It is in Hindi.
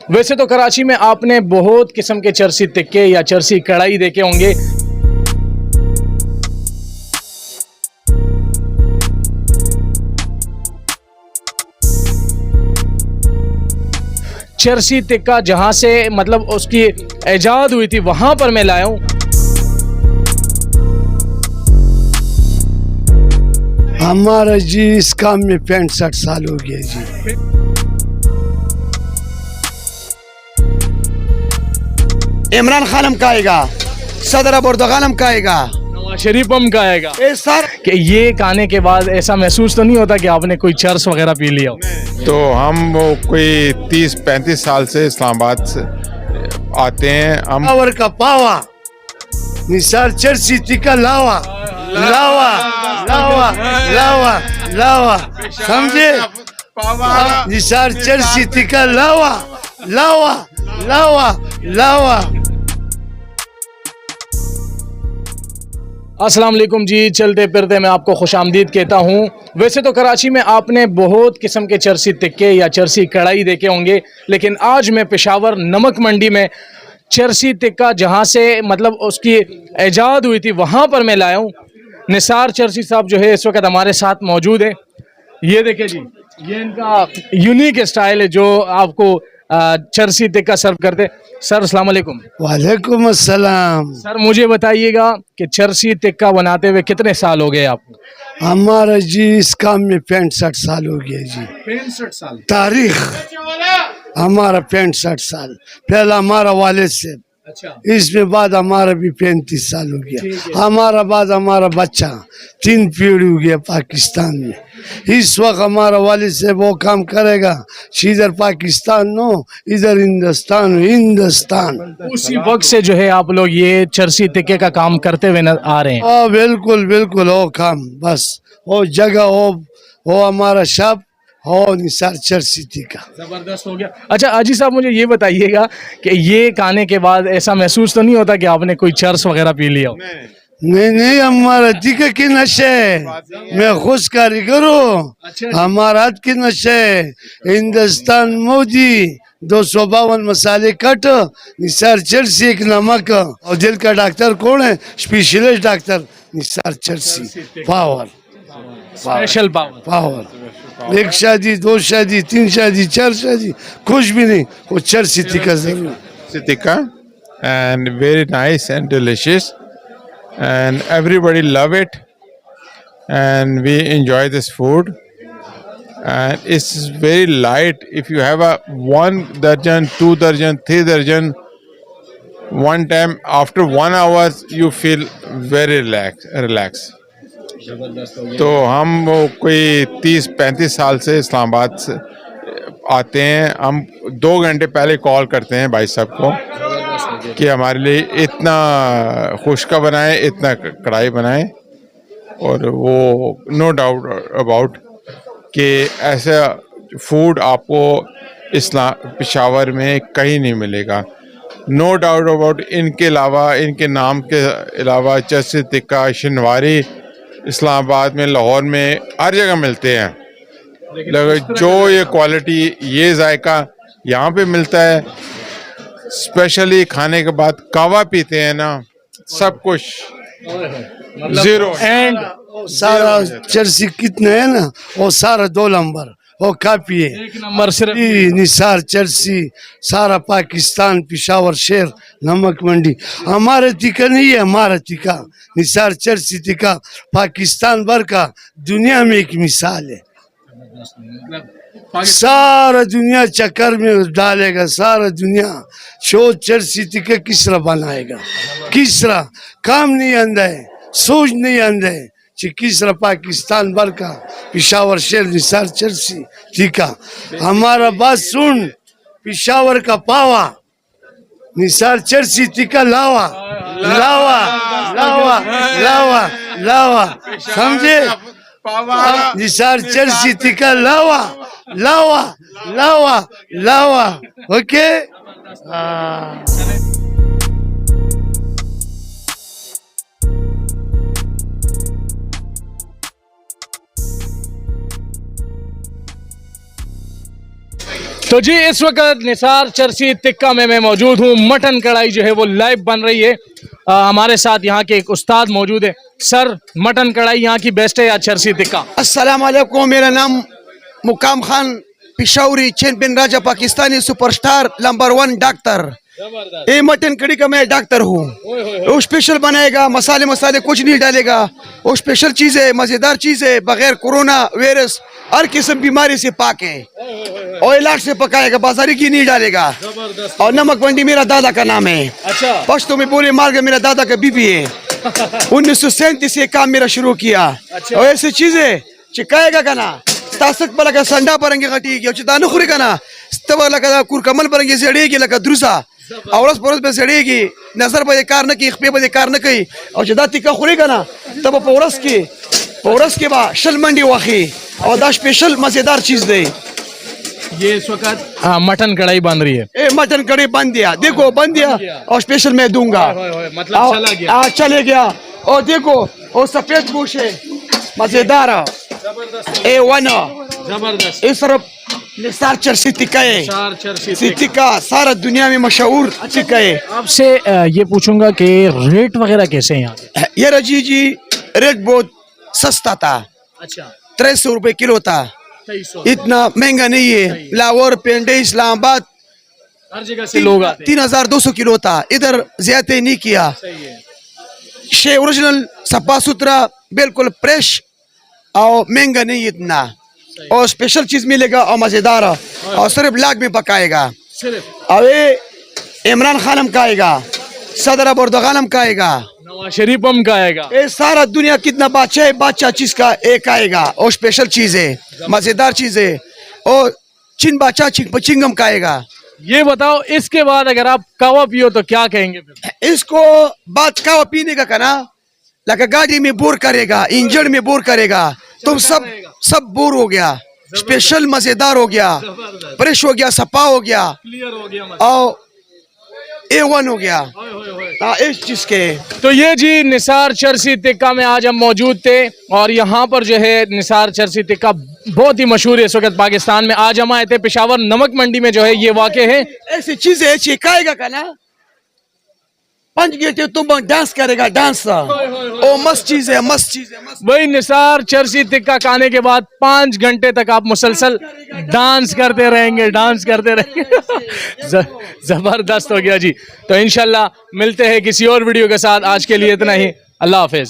वैसे तो कराची में आपने बहुत किस्म के चरसी टिक्के या चरसी कढ़ाई देखे होंगे। चरसी टिक्का जहां से मतलब उसकी इजाद हुई थी वहां पर मैं लाया हूं। हमारा जी इस काम में 65 साल हो गया जी। इमरान खान हम खाएगा, सदर अर्दोगान हम खाएगा, नवाज शरीफ हम का आएगा। सर कि ये खाने के बाद ऐसा महसूस तो नहीं होता कि आपने कोई चर्स वगैरह पी लिया हो? तो हम वो कोई 30-35 साल से इस्लामाबाद से आते हैं हम। पावर का पावा निसार चर्सी टिक्का लावा लावा लावा लावा लावा, समझे? निसार चर्सी टिक्का लावा लावा लावा लावा। अस्सलाम वालेकुम जी, चलते फिरते मैं आपको खुशामदीद कहता हूँ। वैसे तो कराची में आपने बहुत किस्म के चरसी टिक्के या चरसी कढ़ाई देखे होंगे, लेकिन आज मैं पेशावर नमक मंडी में चरसी टिक्का जहाँ से मतलब उसकी इजाद हुई थी वहाँ पर मैं लाया हूँ। निसार चरसी साहब जो है इस वक्त हमारे साथ मौजूद है। ये देखें जी, ये इनका यूनिक स्टाइल है जो आपको चरसी टिक्का सर्व करते। सर अस्सलाम वालेकुम। वालेकुम अस्सलाम। सर मुझे बताइएगा कि चरसी टिक्का बनाते हुए कितने साल हो गए आपको? हमारा जी इस काम में 65 साल हो गया जी। 65 साल। तारीख हमारा 65 साल, पहला हमारा वालिद से, अच्छा। इसमें बाद हमारा भी 35 साल हो गया। हमारा बाद हमारा बच्चा 3 पीढ़ी हो गया पाकिस्तान में। इस वक्त हमारा वालिद से वो काम करेगा, इधर पाकिस्तान नो इधर हिंदुस्तान हिंदुस्तान। उसी वक्त से जो है आप लोग ये चरसी टिक्के का काम करते हुए आ रहे हैं? बिल्कुल बिल्कुल, वो काम बस वो जगह वो हमारा शब हो निसार चरसी टिक्का। जबरदस्त हो गया। अच्छा अजी साहब मुझे ये बताइएगा कि ये खाने के बाद ऐसा महसूस तो नहीं होता कि आपने कोई चर्स वगैरह पी लिया हो? नहीं हमारा टिक्का की नशे मैं खुश कारीगर हूँ। हमारा हाथ की नशे हिंदुस्तान मोदी 252 मसाले कट निसार चरसी एक नमक। और दिल का डॉक्टर कौन है? स्पेशलिस्ट डॉक्टर निसार चरसी पावर स्पेशल पावर। पावर। एक शादी, 2 शादी, 3 शादी, 4 शादी, कुछ भी नहीं, वो चरसी टिक्का जरूर। Tikka and very nice and delicious and everybody love it and we enjoy this food and it's very light. If you have a 1 darjan, 2 darjan, 3 darjan one time after 1 hour you feel very relax. तो हम वो कोई 30-35 साल से इस्लामाबाद से आते हैं हम। 2 घंटे पहले कॉल करते हैं भाई साहब को कि हमारे लिए इतना खुश्का बनाए, इतना कढ़ाई बनाए। और वो नो डाउट अबाउट कि ऐसा फूड आपको पेशावर में कहीं नहीं मिलेगा। No doubt about. इनके अलावा, इनके नाम के अलावा चरसी टिक्का शिनवारी इस्लामाबाद में, लाहौर में हर जगह मिलते हैं, लेकिन जो ये क्वालिटी, ये जायका यहाँ पे मिलता है। स्पेशली खाने के बाद कावा पीते हैं ना, सब कुछ जीरो। एंड सारा चरसी कितना है ना, वो सारा 2 नंबर वो काफी है। 1 नंबर सिर्फ निसार चरसी सारा पाकिस्तान पेशावर शहर नमक मंडी। हमारा टिक्का नहीं है, हमारा टिक्का निसार चरसी टिक्का पाकिस्तान भर का दुनिया में एक मिसाल है। सारा दुनिया चक्कर में डालेगा, सारा दुनिया शो चरसी टिक्का किसरा बनाएगा, किसरा काम नहीं आंदा है, सोच नहीं आंदा है। किसरा पाकिस्तान भर का पेशावर शहर निसार चरसी टिक्का। हमारा बात सुन, पेशावर का पावा निसार चरसी टिक्का लावा लावा लावा लावा लावा, समझे? निसार चरसी टिक्का लावा लावा लावा लावा। ओके। तो जी इस वक्त निसार चरसी टिक्का में मैं मौजूद हूँ। मटन कढ़ाई जो है वो लाइव बन रही है। हमारे साथ यहाँ के एक उस्ताद मौजूद है। सर, मटन कढ़ाई यहाँ की बेस्ट है या चरसी टिक्का? अस्सलाम वालेकुम, मेरा नाम मुकाम खान पिशावरी चैंपियन राजा पाकिस्तानी सुपरस्टार नंबर 1 डॉक्टर। ये मटन कड़ी का मैं डॉक्टर हूँ। वो स्पेशल बनाएगा, मसाले मसाले कुछ नहीं डालेगा। वो स्पेशल चीज है, मजेदार चीज है, बगैर कोरोना वायरस हर किस्म बीमारी से पाक है। और इलाज से पकाएगा, बाजारी घी नहीं डालेगा। और नमक मंडी मेरा दादा का नाम है। अच्छा। पश्तो में बोले मार्ग मेरा दादा का बीबी है। 1937 से काम मेरा शुरू किया। और ऐसी चीजें चिकाएगा का ना तासक पर लगा संडा परेंगे घटी के चितानु खुरी का ना तब लगा कुरकमल परेंगे सेड़ेगी लगा द्रुसा औरस परस पे सेड़ेगी नजर पे कार न की इख्पे पे कार न कई और जदा तिका खुरी का ना तब पौरस के बाद शल मंडी वाखी और दा स्पेशल मजेदार चीज दे। ये इस वक्त मटन कढ़ाई बन रही है। ए मटन कड़ी बन दिया, देखो बन दिया और स्पेशल मैं दूंगा। मतलब चला गया। चले गया। और देखो वो सफेद गोश है, मजेदार A1 जबरदस्त। इस तरफ निसार चरसी टिक्का है। निसार चरसी टिक्का सारा दुनिया में मशहूर टिक्का है। आपसे ये पूछूंगा कि रेट वगैरह कैसे हैं यहाँ के? ये रजी जी रेट बहुत सस्ता था। अच्छा। 300 रुपए किलो था, 2300। इतना महंगा नहीं है। लाहौर, पेंडे, इस्लामाबाद हर जगह से लोग आते हैं। 3200 किलो था। इधर ज्यादा नहीं किया। सही है। शे ओरिजिनल सफा सुथरा बिल्कुल फ्रेश और महंगा नहीं इतना। और स्पेशल चीज मिलेगा और मजेदार और सिर्फ लाग में पकाएगा। सिर्फ और ये इमरान खान हम खाएगा, सदर अबोर्दगान हम खाएगा, नवाज शरीफ हम का आएगा। ये सारा दुनिया कितना बादशाह चीज का एक आएगा। और स्पेशल चीज है, मजेदार चीज है। और चिन बादशाह चिंगम खाएगा। ये बताओ, इसके बाद अगर आप कावा पियो तो क्या कहेंगे फिर? इसको बात का पीने का ना लगा गाड़ी में बोर करेगा, इंजन में बोर करेगा, तुम सब बोर हो गया। स्पेशल मजेदार हो गया, फ्रेश हो गया, सपा हो गया क्लियर हो गया और A1 हो गया। इस चीज के तो ये जी निसार चरसी टिक्का में आज हम मौजूद थे। और यहाँ पर जो है निसार चरसी टिक्का बहुत ही मशहूर है इस वक्त पाकिस्तान में। आज हम आए थे पेशावर नमक मंडी में जो है ये वाक़े है। ऐसी चीज है, चिकाएगा का ना 5 घंटे तुम डांस करेगा, डांस ओ मस्त चीज है, मस्त चीज है, मस्त। वही निसार चरसी टिक्का खाने के बाद 5 घंटे तक आप मुसलसल डांस करते रहेंगे, डांस करते रहेंगे। जबरदस्त हो गया जी। तो इंशाल्लाह मिलते हैं किसी और वीडियो के साथ। आज के लिए इतना ही। अल्लाह हाफिज।